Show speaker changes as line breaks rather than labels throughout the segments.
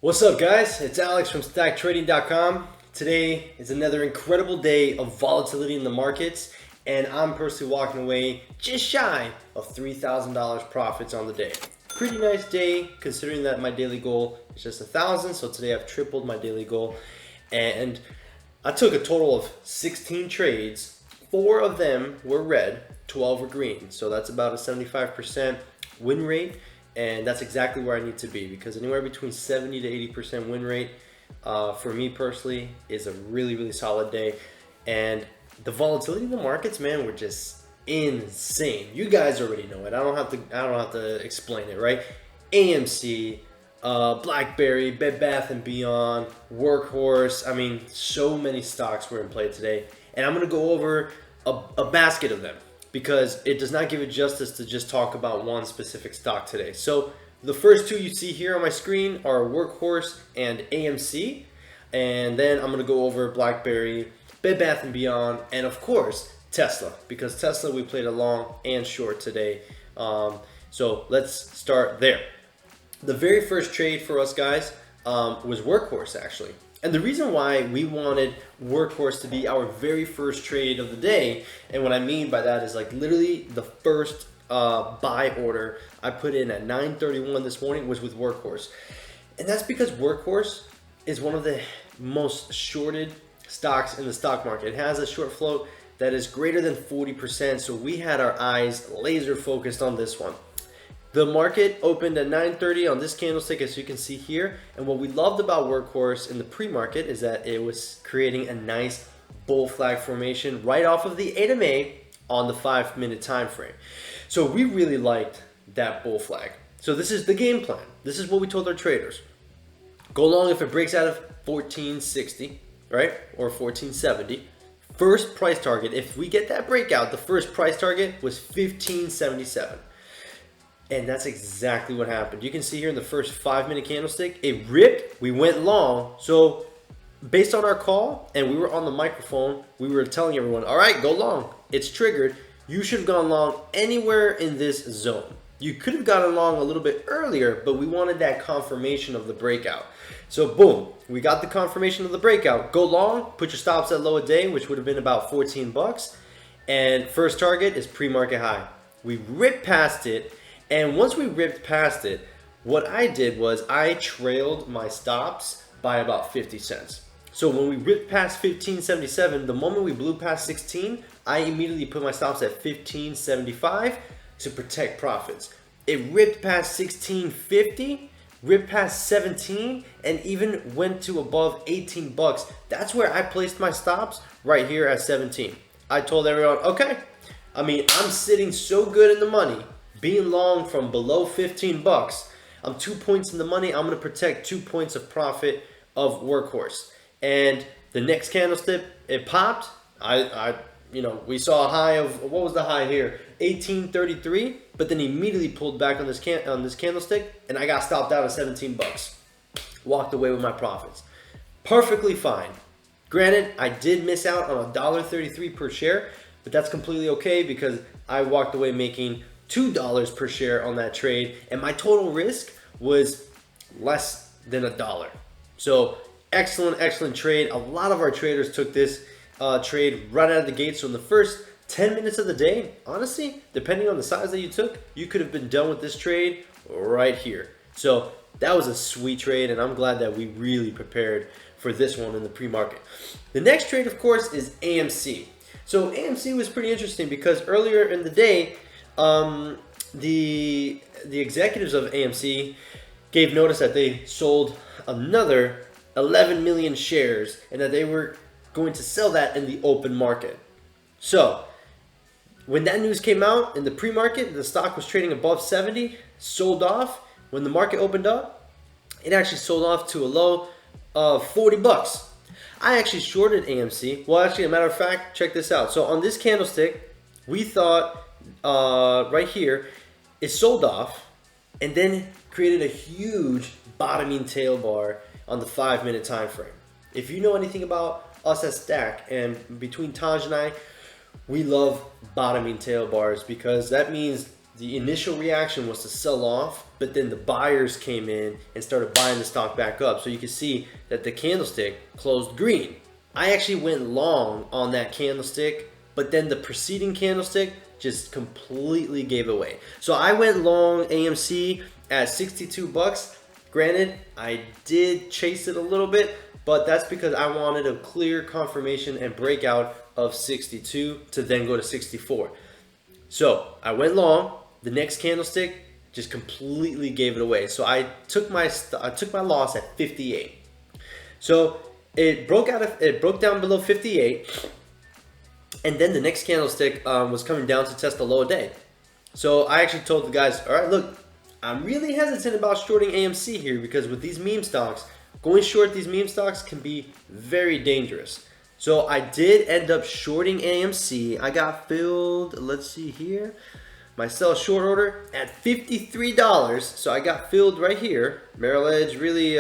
What's up, guys? It's Alex from StackTrading.com. Today is another incredible day of volatility in the markets, and I'm personally walking away just shy of $3,000 profits on the day. Pretty nice day considering that my daily goal is just 1,000, so today I've tripled my daily goal. And I took a total of 16 trades. 4 of them were red, 12 were green, so that's about a 75% win rate. And that's exactly where I need to be, because anywhere between 70 to 80% win rate for me personally is a really solid day. And the volatility in the markets, man, were just insane. You guys already know it. I don't have to explain it, right? AMC, BlackBerry, Bed Bath & Beyond, Workhorse. I mean, so many stocks were in play today, and I'm gonna go over a basket of them, because it does not give it justice to just talk about one specific stock today. So the first two you see here on my screen are Workhorse and AMC. And then I'm gonna go over BlackBerry, Bed Bath & Beyond, and of course, Tesla, because Tesla we played a long and short today. So let's start there. The very first trade for us guys was Workhorse actually. And the reason why we wanted Workhorse to be our very first trade of the day, and what I mean by that is like literally the first buy order I put in at 9:31 this morning was with Workhorse. And that's because Workhorse is one of the most shorted stocks in the stock market. It has a short float that is greater than 40%, so we had our eyes laser focused on this one. The market opened at 9:30 on this candlestick, as you can see here. And what we loved about Workhorse in the pre-market is that it was creating a nice bull flag formation right off of the 8 MA on the 5-minute time frame. So we really liked that bull flag. So this is the game plan. This is what we told our traders. Go long if it breaks out of 1460, right? Or 1470. First price target, if we get that breakout, the first price target was 1577. And that's exactly what happened. You can see here in the first 5-minute candlestick, it ripped, we went long. So based on our call, and we were on the microphone, we were telling everyone, all right, go long, it's triggered. You should have gone long anywhere in this zone. You could have gotten long a little bit earlier, but we wanted that confirmation of the breakout. So boom, we got the confirmation of the breakout. Go long, put your stops at low a day, which would have been about 14 bucks. And first target is pre-market high. We ripped past it. And once we ripped past it, what I did was I trailed my stops by about 50 cents. So when we ripped past 1577, the moment we blew past 16, I immediately put my stops at 1575 to protect profits. It ripped past 1650, ripped past 17, and even went to above 18 bucks. That's where I placed my stops, right here at 17. I told everyone, okay, I mean, I'm sitting so good in the money. Being long from below 15 bucks, I'm 2 points in the money. I'm going to protect 2 points of profit of Workhorse. And the next candlestick, it popped. We saw a high of, what was the high here? 1833, but then immediately pulled back on this candlestick, and I got stopped out at 17 bucks. Walked away with my profits. Perfectly fine. Granted, I did miss out on $1.33 per share, but that's completely okay because I walked away making $2 per share on that trade, and my total risk was less than $1. So excellent trade. A lot of our traders took this trade right out of the gate. So in the first 10 minutes of the day, honestly, depending on the size that you took, you could have been done with this trade right here. So that was a sweet trade, and I'm glad that we really prepared for this one in the pre-market. The next trade, of course, is AMC. So AMC was pretty interesting because earlier in the day, the executives of AMC gave notice that they sold another 11 million shares and that they were going to sell that in the open market. So when that news came out in the pre-market, the stock was trading above 70, sold off. When the market opened up, it actually sold off to a low of 40 bucks. I actually shorted AMC. Well, actually, a matter of fact, check this out. So on this candlestick, we thought right here, it sold off and then created a huge bottoming tail bar on the 5-minute time frame. If you know anything about us at Stack, and between Taj and I, we love bottoming tail bars because that means the initial reaction was to sell off, but then the buyers came in and started buying the stock back up. So you can see that the candlestick closed green. I actually went long on that candlestick, but then the preceding candlestick just completely gave away. So I went long AMC at 62 bucks. Granted, I did chase it a little bit, but that's because I wanted a clear confirmation and breakout of 62 to then go to 64. So I went long. The next candlestick just completely gave it away. So I took my loss at 58. So it broke down below 58, and then the next candlestick was coming down to test the low of day. So I actually told the guys, all right, look, I'm really hesitant about shorting AMC here because with these meme stocks, going short these meme stocks can be very dangerous. So I did end up shorting AMC. I got filled, let's see here, my sell short order at $53. So I got filled right here. Merrill Edge really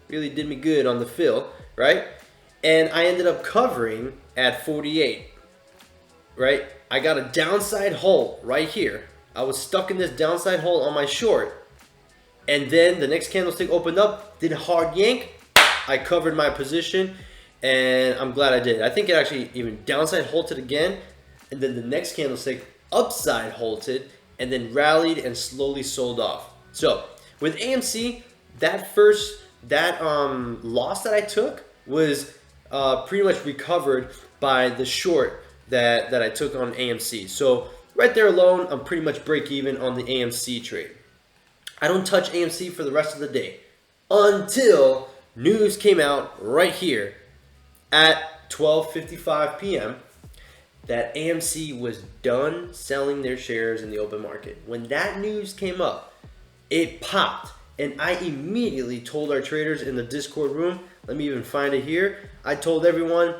did me good on the fill, right? And I ended up covering at 48, right? I got a downside hole right here. I was stuck in this downside hole on my short, and then the next candlestick opened up, did a hard yank. I covered my position, and I'm glad I did. I think it actually even downside halted again, and then the next candlestick upside halted, and then rallied and slowly sold off. So with AMC, that loss that I took was pretty much recovered by the short that I took on AMC. So right there alone, I'm pretty much break even on the AMC trade. I don't touch AMC for the rest of the day until news came out right here at 12:55 p.m. that AMC was done selling their shares in the open market. When that news came up, it popped, and I immediately told our traders in the Discord room, let me even find it here, I told everyone,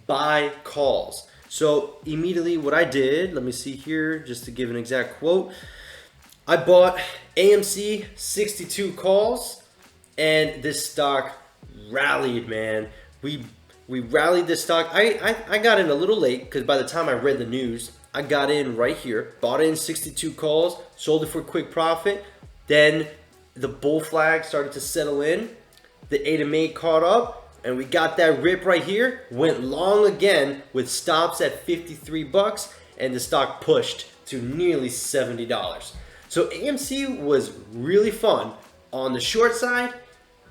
buy calls. So immediately what I did, let me see here, just to give an exact quote, I bought AMC 62 calls, and this stock rallied, man. We rallied this stock. I got in a little late because by the time I read the news, I got in right here, bought in 62 calls, sold it for quick profit. Then the bull flag started to settle in. The 8 caught up. And we got that rip right here, went long again with stops at 53 bucks, and the stock pushed to nearly $70. So AMC was really fun on the short side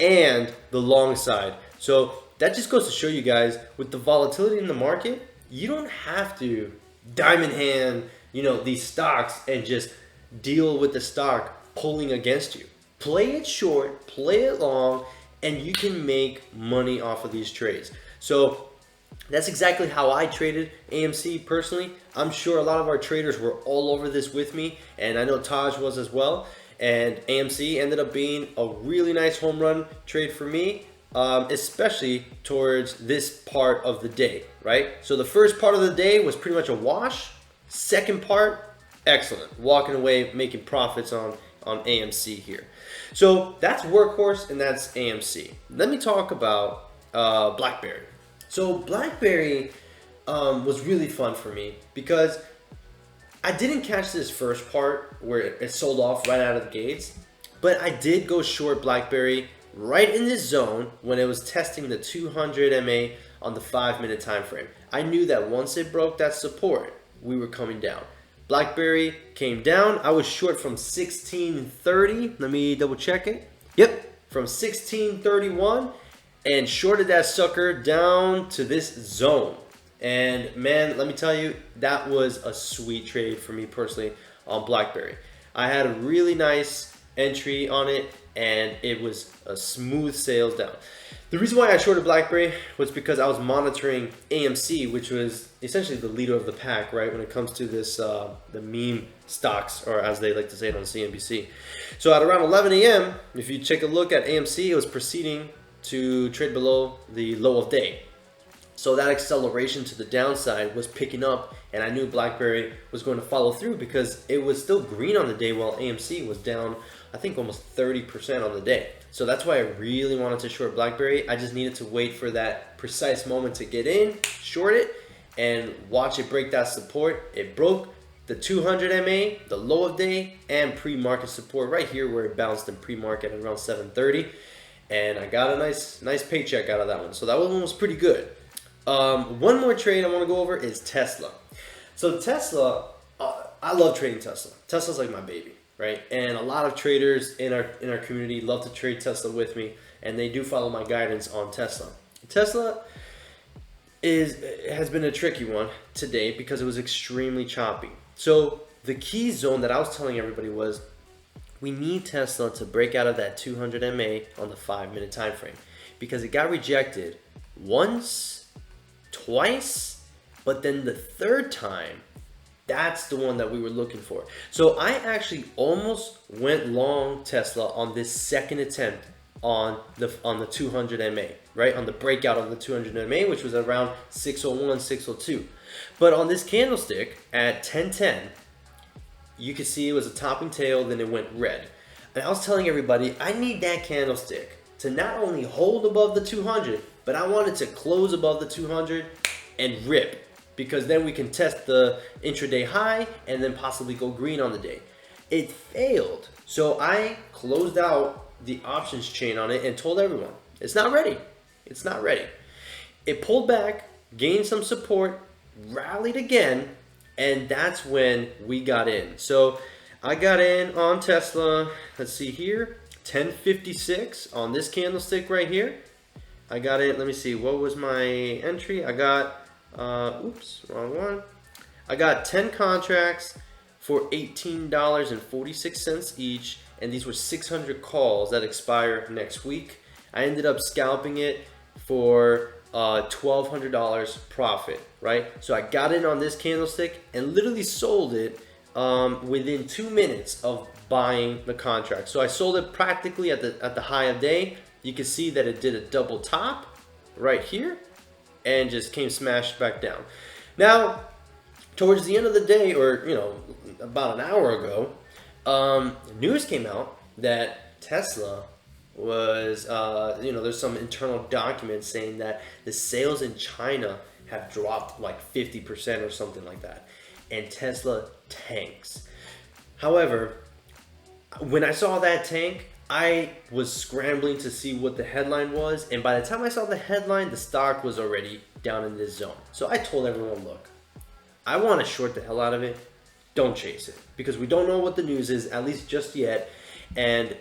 and the long side. So that just goes to show you guys, with the volatility in the market, you don't have to diamond hand, these stocks and just deal with the stock pulling against you. Play it short, play it long, and you can make money off of these trades. So that's exactly how I traded AMC personally. I'm sure a lot of our traders were all over this with me, and I know Taj was as well. And AMC ended up being a really nice home run trade for me, especially towards this part of the day, right? So the first part of the day was pretty much a wash. Second part, excellent. Walking away, making profits on AMC here. So that's Workhorse and that's AMC. Let me talk about BlackBerry. So BlackBerry was really fun for me because I didn't catch this first part where it sold off right out of the gates, but I did go short BlackBerry right in this zone when it was testing the 200 MA on the 5-minute time frame. I knew that once it broke that support, we were coming down. BlackBerry came down. I was short from 1630. Let me double check it. Yep, from 1631, and shorted that sucker down to this zone. And man, let me tell you, that was a sweet trade for me personally on BlackBerry. I had a really nice entry on it, and it was a smooth sales down. The reason why I shorted BlackBerry was because I was monitoring AMC, which was essentially the leader of the pack, right, when it comes to this, the meme stocks, or as they like to say it on CNBC. So at around 11 a.m., if you take a look at AMC, it was proceeding to trade below the low of day. So that acceleration to the downside was picking up, and I knew BlackBerry was going to follow through because it was still green on the day while AMC was down, I think, almost 30% on the day. So that's why I really wanted to short BlackBerry. I just needed to wait for that precise moment to get in, short it, and watch it break that support. It broke, the 200 MA, the low of day, and pre-market support right here where it bounced in pre-market at around 7:30, and I got a nice paycheck out of that one. So that one was pretty good. One more trade I want to go over is Tesla. So Tesla, I love trading Tesla. Tesla's like my baby, right? And a lot of traders in our community love to trade Tesla with me, and they do follow my guidance on Tesla. Tesla has been a tricky one today because it was extremely choppy. So the key zone that I was telling everybody was we need Tesla to break out of that 200 MA on the 5-minute time frame, because it got rejected once, twice, but then the third time, that's the one that we were looking for. So I actually almost went long Tesla on this second attempt on the 200 MA, right? On the breakout of the 200 MA, which was around 601, 602. But on this candlestick at 1010, you could see it was a topping tail, then it went red. And I was telling everybody, I need that candlestick to not only hold above the 200, but I want it to close above the 200 and rip, because then we can test the intraday high and then possibly go green on the day. It failed. So I closed out the options chain on it and told everyone, it's not ready. It's not ready. It pulled back, gained some support, rallied again, and that's when we got in. So I got in on Tesla, let's see here, 1056 on this candlestick right here. I got it, let me see, what was my entry? I got, oops, wrong one. I got 10 contracts for $18.46 each, and these were 600 calls that expire next week. I ended up scalping it for $1,200 profit, right? So I got in on this candlestick and literally sold it within 2 minutes of buying the contract. So I sold it practically at the high of day. You can see that it did a double top right here and just came smashed back down. Now, towards the end of the day, or about an hour ago, news came out that Tesla was, there's some internal documents saying that the sales in China have dropped like 50% or something like that, and Tesla tanks. However, when I saw that tank, I was scrambling to see what the headline was, and by the time I saw the headline, the stock was already down in this zone. So I told everyone, look, I want to short the hell out of it. Don't chase it, because we don't know what the news is, at least just yet, and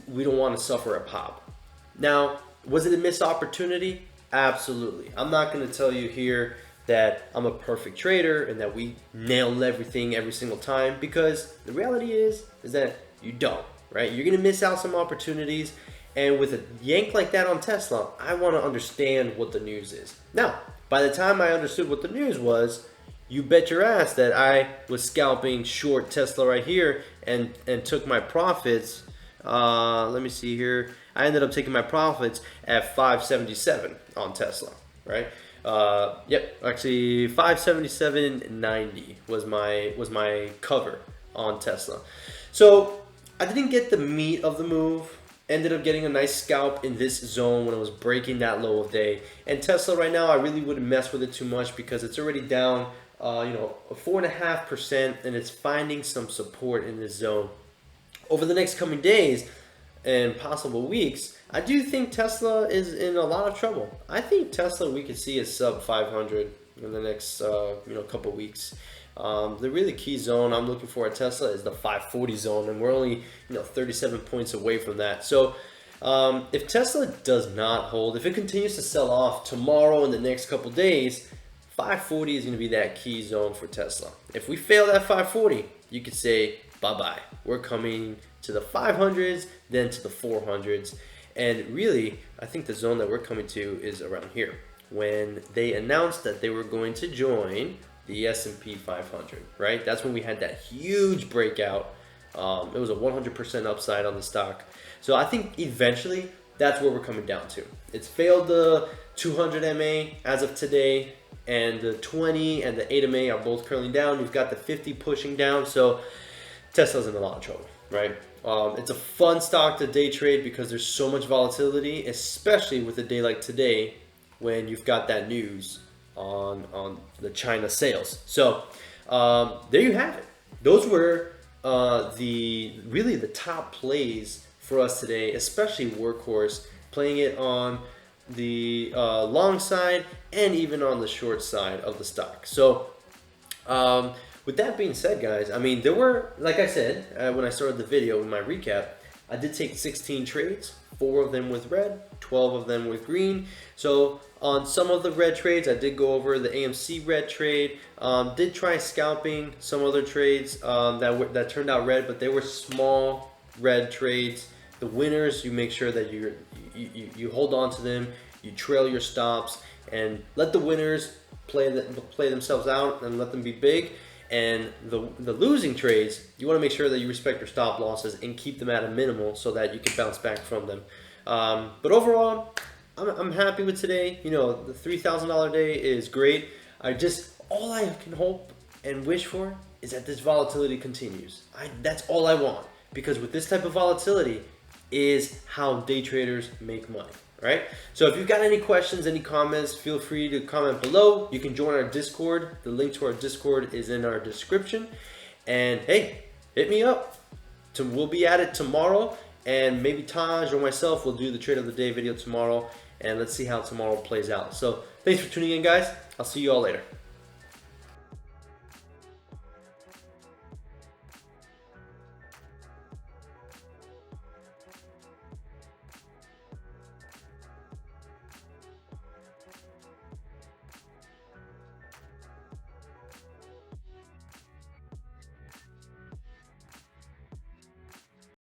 we don't want to suffer a pop. Now, was it a missed opportunity? Absolutely. I'm not going to tell you here that I'm a perfect trader and that we nail everything every single time, because the reality is that you don't, right? You're going to miss out some opportunities, and with a yank like that on Tesla, I want to understand what the news is. Now, by the time I understood what the news was, you bet your ass that I was scalping short Tesla right here and took my profits. Let me see here. I ended up taking my profits at 577 on Tesla, right? Yep, actually 577.90 was my cover on Tesla. So I didn't get the meat of the move. Ended up getting a nice scalp in this zone when it was breaking that low of day. And Tesla right now, I really wouldn't mess with it too much because it's already down 4.5%, and it's finding some support in this zone. Over the next coming days and possible weeks, I do think Tesla is in a lot of trouble. I think Tesla, we could see a sub 500 in the next couple weeks. The really key zone I'm looking for at Tesla is the 540 zone, and we're only 37 points away from that. So if Tesla does not hold, if it continues to sell off tomorrow and the next couple days, 540 is going to be that key zone for Tesla. If we fail that 540, you could say bye-bye. We're coming to the 500s, then to the 400s. And really, I think the zone that we're coming to is around here, when they announced that they were going to join the S&P 500, right? That's when we had that huge breakout. It was a 100% upside on the stock. So I think eventually that's where we're coming down to. It's failed the 200 MA as of today, and the 20 and the 8 MA are both curling down. You've got the 50 pushing down, so Tesla's in a lot of trouble, right? It's a fun stock to day trade because there's so much volatility, especially with a day like today when you've got that news on the China sales. So there you have it. Those were really the top plays for us today, especially Workhorse, playing it on the long side and even on the short side of the stock. So with that being said, guys, I mean, there were, like I said, when I started the video in my recap, I did take 16 trades, 4 of them with red, 12 of them with green. So on some of the red trades, I did go over the AMC red trade, did try scalping some other trades that turned out red, but they were small red trades. The winners, you make sure that you hold on to them, you trail your stops, and let the winners play themselves out and let them be big. And the losing trades, you want to make sure that you respect your stop losses and keep them at a minimal so that you can bounce back from them. But overall, I'm happy with today. You know, the $3,000 day is great. All I can hope and wish for is that this volatility continues. That's all I want, because with this type of volatility is how day traders make money. Right? So if you've got any questions, any comments, feel free to comment below. You can join our Discord. The link to our Discord is in our description. And hey, hit me up. We'll be at it tomorrow, and maybe Taj or myself will do the trade of the day video tomorrow, and let's see how tomorrow plays out. So thanks for tuning in, guys. I'll see you all later.